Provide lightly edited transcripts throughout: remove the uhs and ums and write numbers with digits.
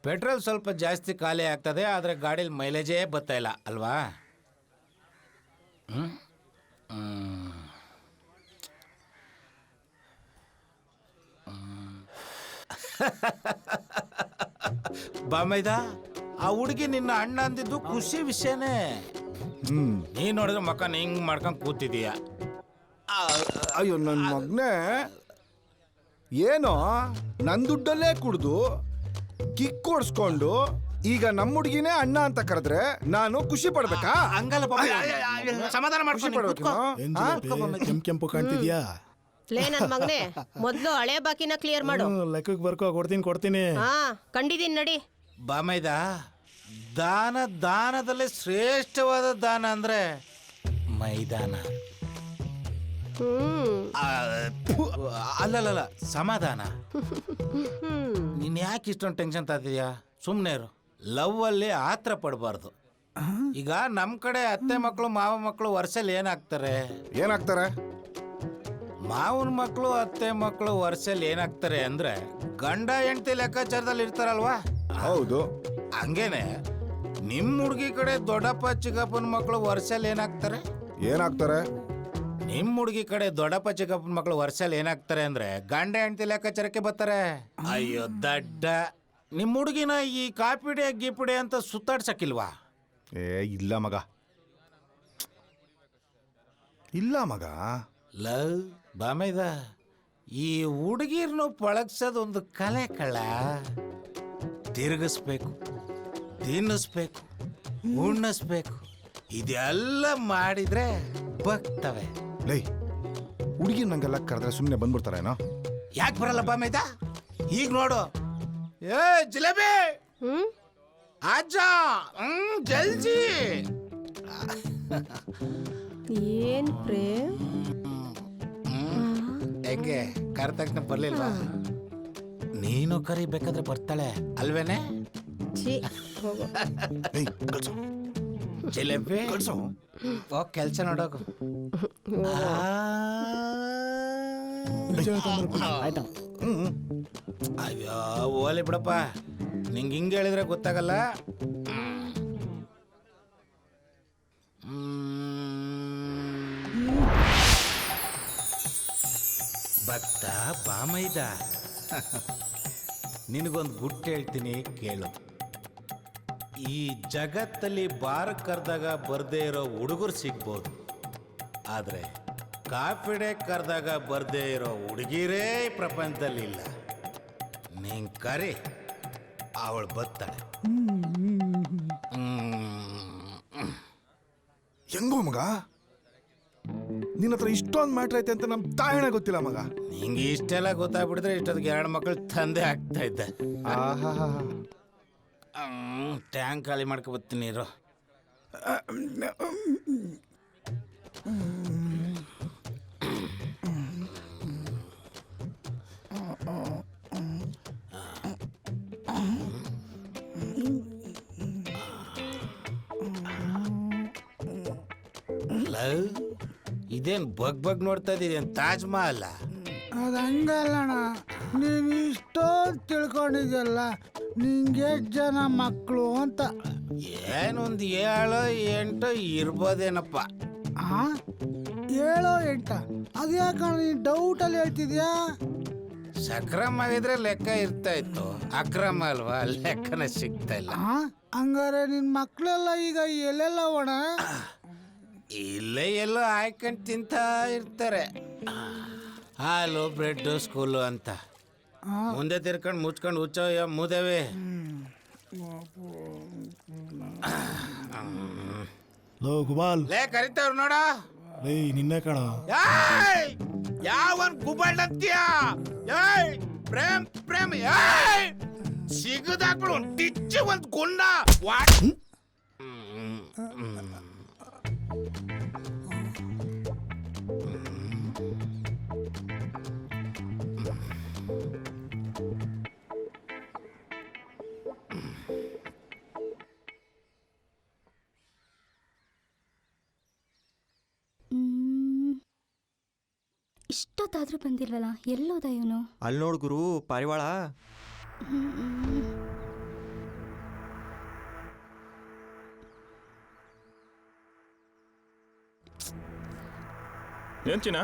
Petrol ಸ್ವಲ್ಪ ಜಾಸ್ತಿ ಖಾಲಿ ಆಗ್ತದೆ, ಆದರೆ ಗಾಡೀಲಿ ಮೈಲೇಜೇ ಬರ್ತಾ ಇಲ್ಲ ಅಲ್ವಾ? ಬಾಮೈದ, ಆ ಹುಡುಗಿ ನಿನ್ನ ಅಣ್ಣ ಅಂದಿದ್ದು ಖುಷಿ ವಿಷಯನೇ. ನೀ ನೋಡಿದ್ರೆ ಮಕ್ಕ ಹಿಂಗ್ ಮಾಡ್ಕೊಂಡು ಕೂತಿದೀಯ. ಅಯ್ಯೋ ನನ್ನ ಮಗನೇ, ಏನೋ ನನ್ನ ದುಡ್ಡಲ್ಲೇ ಕುಡ್ದು ಕಿಕ್ ಓಡಿಸ್ಕೊಂಡು ಈಗ ನಮ್ಮ ಹುಡುಗಿನೇ ಅಣ್ಣ ಅಂತ ಕರೆದ್ರೆ ನಾನು ಖುಷಿ ಪಡ್ಬೇಕಾ? ಹಂಗಲ್ಲ ಬಾಬಾ, ಸಮಾಧಾನ ಖುಷಿ ಮಾಡ್ಕೊಂಡು ಕೆಂಪು ಕಾಣ್ತಿದ್ಯಾ? ಲೇ ನನ್ ಮಗನೇ, ಮೊದ್ಲು ಹಳೆ ಬಾಕಿನ ಕ್ಲಿಯರ್ ಮಾಡು. ಲೆಕ್ಕಕ್ಕೆ ಬರ್ಕೋ, ಕೊಡ್ತೀನಿ. ಹಾ ಕಂಡಿದೀನಿ ನಡಿ. ಬಾಮೈದ, ದಾನದಲ್ಲೇ ಶ್ರೇಷ್ಠವಾದ ದಾನ ಅಂದ್ರೆ ಮೈದಾನ. ಅಲ್ಲಲ್ಲ, ಸಮಾಧಾನ. ನೀನ್ ಯಾಕೆ ಇಷ್ಟೊಂದು ಟೆನ್ಷನ್ ತಾತಿದ್ಯಾ? ಸುಮ್ಮನೆ ಇರು. ಲವ್ ಅಲ್ಲಿ ಆತ್ರ ಪಡಬಾರ್ದು. ಈಗ ನಮ್ ಕಡೆ ಅತ್ತೆ ಮಕ್ಕಳು ಮಾವ ಮಕ್ಕಳು ವರ್ಷದಲ್ಲಿ ಏನಾಗ್ತಾರೆ? ಮಾವನ ಮಕ್ಕಳು ಅತ್ತೆ ಮಕ್ಕಳು ವರ್ಷದಲ್ಲಿ ಏನಾಗ್ತಾರೆ ಅಂದ್ರೆ ಗಂಡ ಹೆಂಡತಿ ಲೆಕ್ಕಾಚಾರದಲ್ಲಿ ಇರ್ತಾರಲ್ವಾ? ಹೌದು. ಹಂಗೇನೆ ನಿಮ್ ಹುಡುಗಿ ಕಡೆ ದೊಡ್ಡಪ್ಪ ಚಿಕ್ಕಪ್ಪನ ಮಕ್ಕಳು ವರ್ಷದಲ್ಲಿ ಏನಾಗ್ತಾರೆ? ನಿಮ್ ಹುಡುಗಿ ಕಡೆ ದೊಡ್ಡಪ್ಪ ಚಿಕ್ಕಪ್ಪನ ಮಕ್ಕಳು ವರ್ಷದಲ್ಲಿ ಏನಾಗ್ತಾರೆ ಅಂದ್ರೆ ಗಂಡ ಹೆಂಡತಿ ಲೆಕ್ಕಾಚಾರಕ್ಕೆ ಬರ್ತಾರೆ. ಅಯ್ಯೋ ದಡ್ಡ, ನಿಮ್ ಹುಡುಗಿನ ಈ ಕಾಪಿಡೆ ಗೀಪಿಡೆ ಅಂತ ಸುತ್ತಾಡ್ಸಕ್ಕಿಲ್ವಾ? ಇಲ್ಲ ಮಗ. ಲವ್ ಬಾಮೈದ, ಈ ಹುಡುಗಿರ್ನು ಪಳಗ್ಸೋದೊಂದು ಕಲೆ ಕಳ್ಳ. ತಿರುಗಿಸ್ಬೇಕು, ತಿನ್ನಿಸ್ಬೇಕು, ಉಣ್ಣಿಸ್ಬೇಕು, ಇದೆಲ್ಲ ಮಾಡಿದ್ರೆ ಬಗ್ತವೆ. ಲೈ, ಹುಡುಗಿ ನಂಗೆಲ್ಲ ಕರೆದ್ರೆ ಸುಮ್ಮನೆ ಬಂದ್ಬಿಡ್ತಾರೇನೋ? ಯಾಕೆ ಬರಲ್ಲ ಬಾಮೈದ? ಈಗ ನೋಡು, ಏ ಜಿಲೇಬಿ, ಅಜ್ಜ ಜಲ್ಜಿ. ಏನ್ ಪ್ರೇಮ್, ಹೆಂಗೆ ಕರೆದ ತಕ್ಷಣ ಬರ್ಲಿಲ್ವಾ? ನೀನು ಕರಿಬೇಕಾದ್ರೆ ಬರ್ತಾಳೆ ಅಲ್ವೇನೆ? ಜಿಲೇಬಿ ಹೋಗ್ ಕೆಲ್ಸ ನೋಡೋಗು. ಅಯ್ಯೋ ಓಲಿ ಬಿಡಪ್ಪ, ನಿಂಗೆ ಹಿಂಗೆ ಹೇಳಿದ್ರೆ ಗೊತ್ತಾಗಲ್ಲ. ಭಕ್ತ ಬಾಮೈದ, ನಿನಗೊಂದು ಗುಟ್ಟು ಹೇಳ್ತೀನಿ ಕೇಳು. ಈ ಜಗತ್ತಲ್ಲಿ ಬಾರ್ ಕರೆದಾಗ ಬರ್ದೇ ಇರೋ ಹುಡುಗರು ಸಿಗ್ಬೋದು, ಆದರೆ ಕಾಫಿಡೆ ಕರೆದಾಗ ಬರ್ದೇ ಇರೋ ಹುಡುಗಿರೇ ಪ್ರಪಂಚದಲ್ಲಿ ಇಲ್ಲ. ನೀನ್ ಕರಿ, ಅವಳು ಬರ್ತಾಳೆ. ಹೆಂಗೋ ಮಗ, ನಿನ್ನ ಹತ್ರ ಇಷ್ಟೊಂದು ಮ್ಯಾಟ್ರ್ ಐತೆ ಅಂತ ನಮ್ ತಾಯಣ ಗೊತ್ತಿಲ್ಲ ಮಗ. ನಿಂಗೆ ಇಷ್ಟೆಲ್ಲ ಗೊತ್ತಾಗ್ಬಿಡಿದ್ರೆ ಇಷ್ಟೊತ್ತಿಗೆ 2 ಮಕ್ಕಳು ತಂದೆ ಆಗ್ತಾ ಇದ್ದೆ. ಟ್ಯಾಂಕ್ ಖಾಲಿ ಮಾಡ್ಕೊ ಬರ್ತೀನಿ ಇರು. ಇದೇನ್ ಬಗ್ ನೋಡ್ತಾ ಇದ್ದೀರೇನು ತಾಜ್ ಮಹಲ್? ಅದು ಹಂಗಲ್ಲಣ್ಣ, ನೀನು ಇಷ್ಟೊಂದು ತಿಳ್ಕೊಂಡಿದ್ಯಲ್ಲ, ನಿಂಗೆ ಎಷ್ಟು ಜನ ಮಕ್ಕಳು ಅಂತ. ಏನೊಂದು 7-8 ಇರ್ಬೋದೇನಪ್ಪ. 7-8? ಅದು ಯಾಕಣ್ಣ ನೀನು ಡೌಟಲ್ಲಿ ಹೇಳ್ತಿದ್ಯಾ? ಸಕ್ರಮ ಆಗಿದ್ರೆ ಲೆಕ್ಕ ಇರ್ತಾ ಇತ್ತು, ಅಕ್ರಮ ಅಲ್ವಾ, ಲೆಕ್ಕನ ಸಿಗ್ತಾ ಇಲ್ಲ. ಹಂಗಾರೆ ನಿನ್ನ ಮಕ್ಕಳೆಲ್ಲ ಈಗ ಎಲ್ಲೆಲ್ಲ ಒಣ? ಇಲ್ಲೇ ಎಲ್ಲೋ ಹಾಯ್ಕೊಂಡು ತಿಂತಾ ಇರ್ತಾರೆ. ಹಾಲು ಬ್ರೆಡ್ ಸ್ಕೂಲು ಅಂತ ಮುಂದೆ ತಿರ್ಕೊಂಡು ಮುಚ್ಕೊಂಡು ಹುಚ್ಚೋ ಮುದೇವೆ. ಲೇ ಕರಿತಾವ್ರು ನೋಡ, ನಿನ್ನೆ ಕಣ. ಯಾವನ್ ಗುಬಲ್ ಅಂತೀಯ? ಪ್ರೇಮ್ ಸಿಗದಾಕ್ಳು ಟಿಚ್ಚು ಒಂದ್ ಗುಂಡ. ಇಷ್ಟೊತ್ತಾದ್ರೂ ಬಂದಿಲ್ವಲ್ಲ, ಎಲ್ಲೋದ ಇವನು? ಅಲ್ಲಿ ನೋಡು ಗುರು, ಪಾರಿವಾಳ. ಏನ್ ಚಿನ್ನ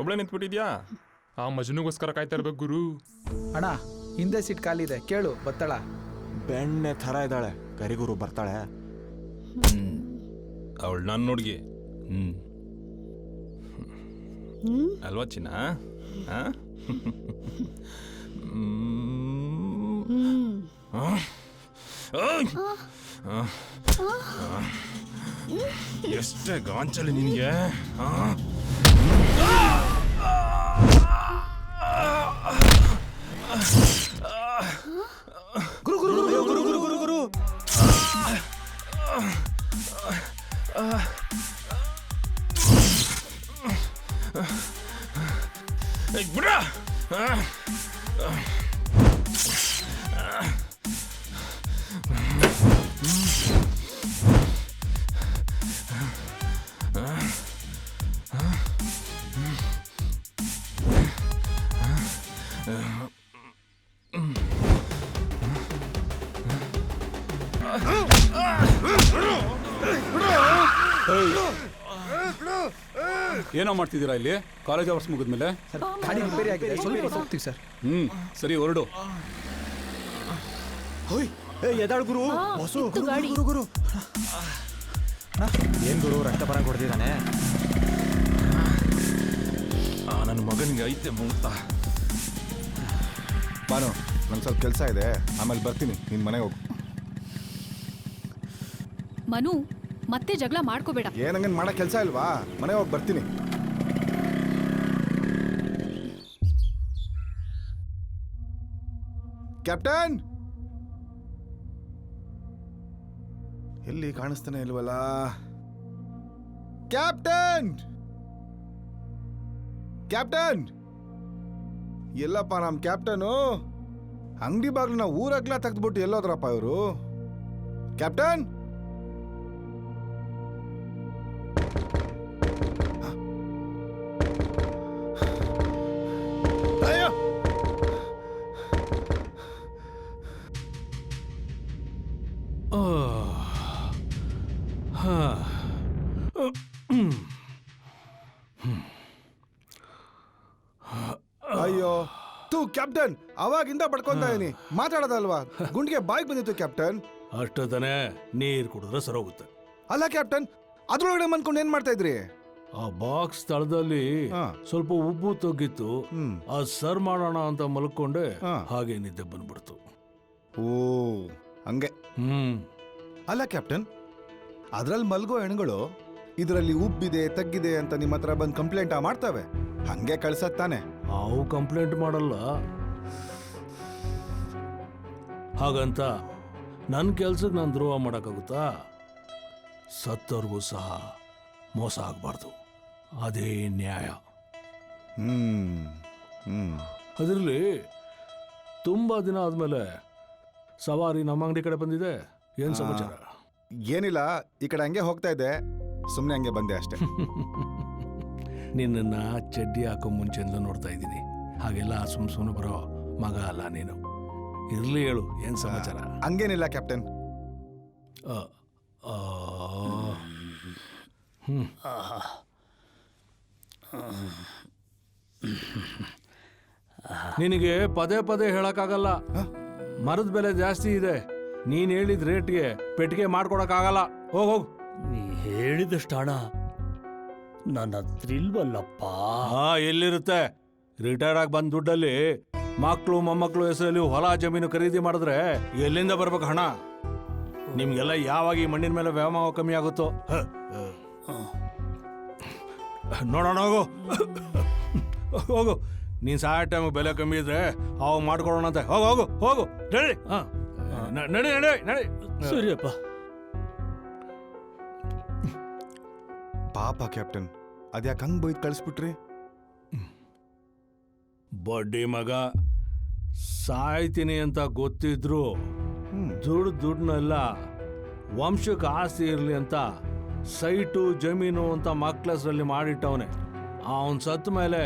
ಒಬ್ಳೆ ನಿಂತ್ಬಿಟ್ಟಿದ್ಯಾ? ಆ ಮಜನುಗೋಸ್ಕರ ಕಾಯ್ತಾ ಇರ್ಬೇಕು ಗುರು. ಅಣ್ಣ ಹಿಂದೆ ಸೀಟ್ ಖಾಲಿ ಇದೆ, ಕೇಳು ಬತ್ತಳ. ಬೆಣ್ಣೆ ಥರ ಇದ್ದಾಳೆ, ಕರಿಗುರು ಬರ್ತಾಳೆ. ಅವಳು ನನ್ನ ನೋಡ್ಗಿ. ಅಲ್ವಾ ಚಿನ್ನ? ಎಷ್ಟೇ ಗಾಂಚಲಿ ನಿನಗೆ. ಗುರು ಗುರು ಗುರು ಗುರು ಗುರು ಗುರು ಗುರು ಬಿಡ. ಏನೋ ಮಾಡ್ತಿದ್ದೀರಾ ಇಲ್ಲಿ? ಕಾಲೇಜ್ ಅವರ್ಸ್ ಮುಗಿದ್ಮೇಲೆ ಗಾಡಿ ರಿಪೇರಿ ಆಗಿದೆ, ಸ್ವಲ್ಪ ಹೊತ್ತು ಹೋಗ್ತೀವಿ ಸರ್. ಸರಿ ಹೊರಡು. ಎದಾಳ್ ಗುರು, ಇತ್ತು ಗಾಡಿ. ಗುರು ಗುರು. ಏನ್ ಗುರು ರಕ್ತ ಬರ ಕೊಡ್ದಿದ್ದಾನೆ? ನನ್ನ ಮಗನಿಗೆ ಐತೆ ಮುಕ್ತ. ಬಾನು, ನಂಗೆ ಸ್ವಲ್ಪ ಕೆಲಸ ಇದೆ, ಆಮೇಲೆ ಬರ್ತೀನಿ. ನಿನ್ನ ಮನೆಗೆ ಹೋಗು. ಮನು ಮತ್ತೆ ಜಗಳ ಮಾಡ್ಕೋಬೇಡ. ಏನಂಗೇನು ಮಾಡೋ ಕೆಲಸ ಇಲ್ವಾ? ಮನೆಗೆ ಹೋಗಿ ಬರ್ತೀನಿ. ಕ್ಯಾಪ್ಟನ್ ಎಲ್ಲಿ ಕಾಣಿಸ್ತಾನೆ ಇಲ್ವಲ್ಲ? ಕ್ಯಾಪ್ಟನ್ ಕ್ಯಾಪ್ಟನ್ ಎಲ್ಲಪ್ಪ ನಮ್ಮ ಕ್ಯಾಪ್ಟನು? ಅಂಗಡಿ ಬಾಗ್ಲನ್ನ ಊರಗ್ಲ ತೆಗೆದ್ಬಿಟ್ಟು ಎಲ್ಲೋದ್ರಪ್ಪ ಇವರು? ಕ್ಯಾಪ್ಟನ್ ಅಯ್ಯೋ! ಅಯ್ಯೋ ತೂ ಕ್ಯಾಪ್ಟನ್, ಅವಾಗಿಂದ ಬಡ್ಕೊಂತ ಇದೀನಿ, ಮಾತಾಡೋದಲ್ವಾ? ಗುಂಡಿಗೆ ಬಾಯಿಗೆ ಬಂದಿತ್ತು ಕ್ಯಾಪ್ಟನ್. ಅಷ್ಟು ತಾನೇ, ನೀರು ಕುಡಿದ್ರೆ ಸರೋಗುತ್ತೆ. ಅಲ್ಲ ಕ್ಯಾಪ್ಟನ್, ಅದ್ರೊಳಗಡೆ ಮನ್ಕೊಂಡು ಏನ್ ಮಾಡ್ತಾ ಇದ್ರಿ? ಆ ಬಾಕ್ಸ್ ಸ್ಥಳದಲ್ಲಿ ಸ್ವಲ್ಪ ಉಬ್ಬು ತಗ್ಗಿತ್ತು, ಅದು ಸರ್ ಮಾಡೋಣ ಅಂತ ಮಲ್ಕೊಂಡೆ, ಹಾಗೆ ನಿದ್ದೆ ಬಂದ್ಬಿಡ್ತು. ಓ ಹಂಗೆ. ಅಲ್ಲ ಕ್ಯಾಪ್ಟನ್, ಅದ್ರಲ್ಲಿ ಮಲ್ಗೋ ಹೆಣ್ಗಳು ಇದರಲ್ಲಿ ಉಬ್ಬಿದೆ ತಗ್ಗಿದೆ ಅಂತ ನಿಮ್ಮ ಹತ್ರ ಬಂದು ಕಂಪ್ಲೇಂಟ್ ಮಾಡ್ತವೆ, ಹಂಗೆ ಕಳ್ಸತ್ ತಾನೆ? ಅವು ಕಂಪ್ಲೇಂಟ್ ಮಾಡಲ್ಲ. ಹಾಗಂತ ನನ್ನ ಕೆಲ್ಸಕ್ಕೆ ನಾನು ದ್ರೋಹ ಮಾಡೋಕ್ಕಾಗುತ್ತಾ? ಸತ್ತವ್ರಿಗೂ ಸಹ ಮೋಸ ಆಗಬಾರ್ದು, ಅದೇ ನ್ಯಾಯ. ಅದರಲ್ಲಿ ತುಂಬ ದಿನ ಆದಮೇಲೆ ಸವಾರಿ ನಮ್ಮ ಅಂಗಡಿ ಕಡೆ ಬಂದಿದೆ. ಏನು ಸಮಾಚಾರ? ಏನಿಲ್ಲ, ಈ ಕಡೆ ಹಂಗೆ ಹೋಗ್ತಾ ಇದ್ದೆ, ಸುಮ್ಮನೆ ಹಂಗೆ ಬಂದೆ ಅಷ್ಟೇ. ನಿನ್ನ ಚಡ್ಡಿ ಹಾಕೋ ಮುಂಚೆಯಿಂದ ನೋಡ್ತಾ ಇದ್ದೀನಿ, ಹಾಗೆಲ್ಲ ಸುಮ್ಮನೆ ಬರೋ ಮಗ ಅಲ್ಲ ನೀನು. ಇರ್ಲಿ, ಹೇಳು, ಏನು ಸಮಾಚಾರ? ಹಂಗೇನಿಲ್ಲ ಕ್ಯಾಪ್ಟನ್. ನಿನಗೆ ಪದೇ ಪದೇ ಹೇಳಕ್ಕಾಗಲ್ಲ, ಮರದ ಬೆಲೆ ಜಾಸ್ತಿ ಇದೆ. ನೀನ್ ಹೇಳಿದ ರೇಟ್ಗೆ ಪೆಟ್ಟಿಗೆ ಮಾಡ್ಕೊಡಕ್ಕಾಗಲ್ಲ. ಹೋಗೋಗು. ನೀ ಹೇಳಿದಷ್ಟು ಹಣ ನನ್ನ ಹತ್ರ ಇಲ್ವಲ್ಲಪ್ಪ. ಎಲ್ಲಿರುತ್ತೆ? ರಿಟೈರ್ಡ್ ಆಗಿ ಬಂದ ದುಡ್ಡಲ್ಲಿ ಮಕ್ಕಳು ಮೊಮ್ಮಕ್ಕಳು ಹೆಸರಲ್ಲಿ ಹೊಲ ಜಮೀನು ಖರೀದಿ ಮಾಡಿದ್ರೆ ಎಲ್ಲಿಂದ ಬರ್ಬೇಕು ಹಣ? ನಿಮ್ಗೆಲ್ಲ ಯಾವಾಗ ಈ ಮಣ್ಣಿನ ಮೇಲೆ ವ್ಯಾಮೋಹ ಕಮ್ಮಿ ಆಗುತ್ತೋ ನೋಡೋಣ. ಹೋಗು ಹೋಗು. ನೀನ್ ಸಾಯ ಟೈಮ್ ಬೆಲೆ ಕಮ್ಮಿ ಇದ್ರೆ ಅವಾಗ ಮಾಡ್ಕೊಡೋಣ ಅಂತ. ಹೋಗು ಹೋಗು ಹೋಗು, ನಡಿ. ನಡಿ ನಡಿ ನಡಿ. ಸರಿಯಪ್ಪ. ಪಾಪ ಕ್ಯಾಪ್ಟನ್, ಅದ್ಯಾಕೆ ಹಂಗ್ ಬೈದ್ ಕಳಿಸ್ಬಿಟ್ರಿ? ಬಡ್ಡಿ ಮಗ, ಸಾಯ್ತೀನಿ ಅಂತ ಗೊತ್ತಿದ್ರು ದುಡ್ಡನ್ನೆಲ್ಲ ವಂಶಕ್ಕೆ ಆಸ್ತಿ ಇರಲಿ ಅಂತ ಸೈಟು ಜಮೀನು ಅಂತ ಮಕ್ಳ ಹೆಸರಲ್ಲಿ ಮಾಡಿಟ್ಟವನೆ. ಅವನ್ ಸತ್ತ ಮೇಲೆ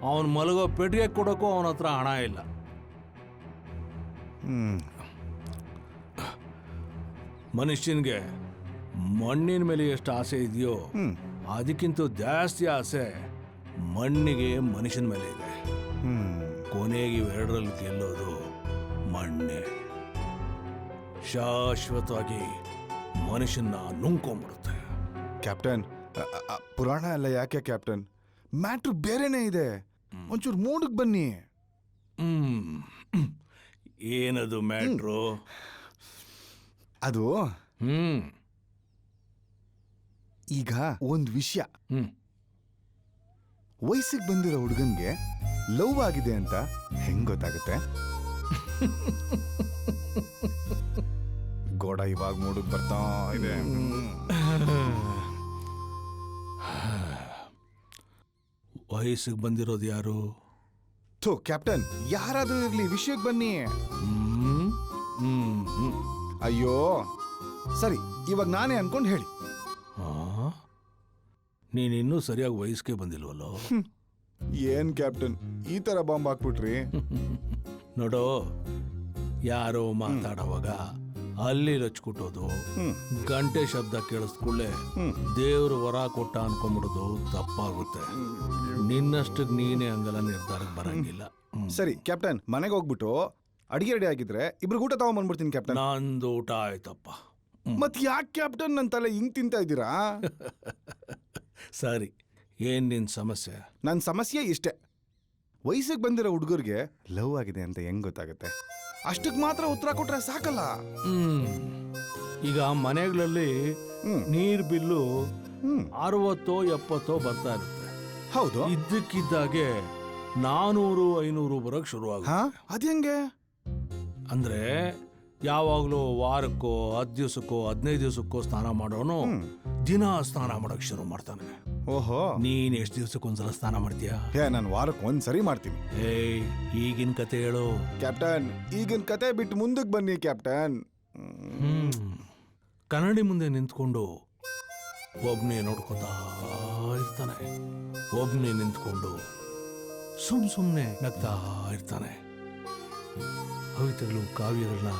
ಅವನ್ ಮಲಗೋ ಪೆಟ್ಟಿಗೆ ಕೊಡೋಕ್ಕೂ ಅವನ ಹತ್ರ ಹಣ ಇಲ್ಲ. ಮನುಷ್ಯನ್ಗೆ ಮಣ್ಣಿನ ಮೇಲೆ ಎಷ್ಟು ಆಸೆ ಇದೆಯೋ ಅದಕ್ಕಿಂತ ಜಾಸ್ತಿ ಆಸೆ ಮಣ್ಣಿಗೆ ಮನುಷ್ಯನ ಮೇಲೆ ಇದೆ. ಕೊನೆಗೆ ಇವೆರಡರಲ್ಲಿ ಗೆಲ್ಲೋದು ಮಣ್ಣೆ. ಶಾಶ್ವತವಾಗಿ ಮನುಷ್ಯನ ನುಂಗ್ಕೊಂಡ್ಬಿಡುತ್ತೆ. ಕ್ಯಾಪ್ಟನ್, ಪುರಾಣ ಎಲ್ಲ ಯಾಕೆ ಕ್ಯಾಪ್ಟನ್? ಮ್ಯಾಟ್ರ್ ಬೇರೆನೇ ಇದೆ. ಒಂಚೂರು ಮೂಡಕ್ ಬನ್ನಿ. ಏನದು ಮ್ಯಾಟ್ರು? ಅದು ಈಗ ಒಂದ್ ವಿಷಯ. ವಯಸ್ಸಿಗೆ ಬಂದಿರೋ ಹುಡುಗನ್ಗೆ ಲವ್ ಆಗಿದೆ ಅಂತ ಹೆಂಗ್ ಗೊತ್ತಾಗುತ್ತೆ? ಗೋಡ ಇವಾಗ ಮೂಡಕ್ ಬರ್ತಾ ಇದೆ. ವಯಸ್ಸಿಗೆ ಬಂದಿರೋದು ಯಾರು? ಥೋ ಕ್ಯಾಪ್ಟನ್, ಯಾರಾದ್ರೂ ಇರ್ಲಿ, ವಿಷಯಕ್ಕೆ ಬನ್ನಿ. ಅಯ್ಯೋ ಸರಿ, ಇವಾಗ ನಾನೇ ಅನ್ಕೊಂಡು ಹೇಳಿ. ನೀನಿನ್ನೂ ಸರಿಯಾಗಿ ವಯಸ್ಸಿಗೆ ಬಂದಿಲ್ವಲ್ಲೋ? ಏನ್ ಕ್ಯಾಪ್ಟನ್ ಈ ತರ ಬಾಂಬ್ ಹಾಕ್ಬಿಟ್ರಿ? ನೋಡೋ, ಯಾರೋ ಮಾತಾಡೋವಾಗ ಅಲ್ಲಿ ರಚ್ಕೊಟ್ಟೋದು, ಗಂಟೆ ಶಬ್ದ ಕೇಳಿಸ್ಕೊಳ್ಳೆ ದೇವ್ರು ವರ ಕೊಟ್ಟ ಅನ್ಕೊಂಡ್ಬಿಡೋದು ತಪ್ಪಾಗುತ್ತೆ. ನಿನ್ನಷ್ಟಕ್ಕೆ ನೀನೇ ಹಂಗೆಲ್ಲ ನಿರ್ಧಾರಕ್ಕೆ ಬರಂಗಿಲ್ಲ. ಸರಿ ಕ್ಯಾಪ್ಟನ್, ಮನೆಗೆ ಹೋಗ್ಬಿಟ್ಟು ಅಡಿಗೆ ರೆಡಿ ಆಗಿದ್ರೆ ಇಬ್ರು ಊಟ ತಗೊಂಡ್ಬಂದ್ಬಿಡ್ತೀನಿ ಕ್ಯಾಪ್ಟನ್. ನಂದು ಊಟ ಆಯ್ತಪ್ಪ. ಮತ್ ಯಾಕೆ ಕ್ಯಾಪ್ಟನ್ ನನ್ನ ತಲೆ ಹಿಂಗ್ ತಿಂತಾ ಇದ್ದೀರಾ? ಸರಿ, ಏನ್ ನಿನ್ ಸಮಸ್ಯೆ? ನನ್ನ ಸಮಸ್ಯೆ ಇಷ್ಟೇ. ವಯಸ್ಸಿಗೆ ಬಂದಿರೋ ಹುಡುಗರಿಗೆ ಲವ್ ಆಗಿದೆ ಅಂತ ಹೆಂಗ್ ಗೊತ್ತಾಗುತ್ತೆ? ಅಷ್ಟಕ್ಕೆ ಮಾತ್ರ ಉತ್ತರ ಕೊಟ್ರೆ ಸಾಕಲ್ಲ. ಈಗ ಮನೆಗಳಲ್ಲಿ ನೀರ್ ಬಿಲ್ಲು 60-70 ಬರ್ತಾ ಇರುತ್ತೆ. ಹೌದು. ಇದ್ದಕ್ಕಿದ್ದಾಗೆ 400-500 ಬರೋಕ್ ಶುರುವಾಗುತ್ತೆ. ಅದ್ಹೆಂಗೆ? ಅಂದ್ರೆ ಯಾವಾಗ್ಲೂ ವಾರಕ್ಕೋ 10 ದಿವಸಕ್ಕೋ 15 ದಿವಸಕ್ಕೋ ಸ್ನಾನ ಮಾಡೋನು ದಿನ ಸ್ನಾನ ಮಾಡಕ್ ಶುರು ಮಾಡ್ತಾನೆ. ಓಹೋ, ನೀನ್ ಎಷ್ಟು ದಿವಸಕ್ಕೊಂದ್ಸಲ ಸ್ನಾನ ಮಾಡ್ತೀಯಾ? ನಾನು ವಾರಕ್ಕೆ ಒಂದ್ಸರಿ ಮಾಡ್ತೀನಿ. ಈಗಿನ ಕತೆ ಹೇಳು ಕ್ಯಾಪ್ಟನ್. ಈಗಿನ ಕತೆ ಬಿಟ್ಟು ಮುಂದಕ್ಕೆ ಬನ್ನಿ ಕ್ಯಾಪ್ಟನ್. ಕನ್ನಡಿ ಮುಂದೆ ನಿಂತ್ಕೊಂಡು ಒಬ್ನೇ ನೋಡ್ಕೊತಾ ಇರ್ತಾನೆ. ಒಬ್ನೇ ನಿಂತ್ಕೊಂಡು ಸುಮ್ನೆ ನಗ್ತಾ ಇರ್ತಾನೆ. ಕವಿತೆಗಳು ಕಾವ್ಯಗಳನ್ನ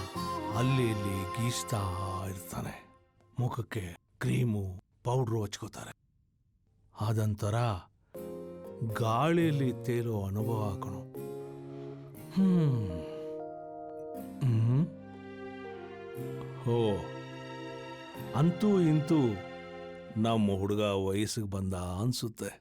ಅಲ್ಲಿ ಇಲ್ಲಿ ಗೀಸ್ತಾ ಇರ್ತಾನೆ. ಮುಖಕ್ಕೆ ಕ್ರೀಮು ಪೌಡ್ರು ಹಚ್ಕೋತಾರೆ. ಅದಂತರ ಗಾಳಿಯಲ್ಲಿ ತೇಲೋ ಅನುಭವ ಹಾಕೋಣ. ಓ, ಅಂತೂ ಇಂತೂ ನಮ್ಮ ಹುಡುಗ ವಯಸ್ಸಿಗೆ ಬಂದ ಅನ್ಸುತ್ತೆ.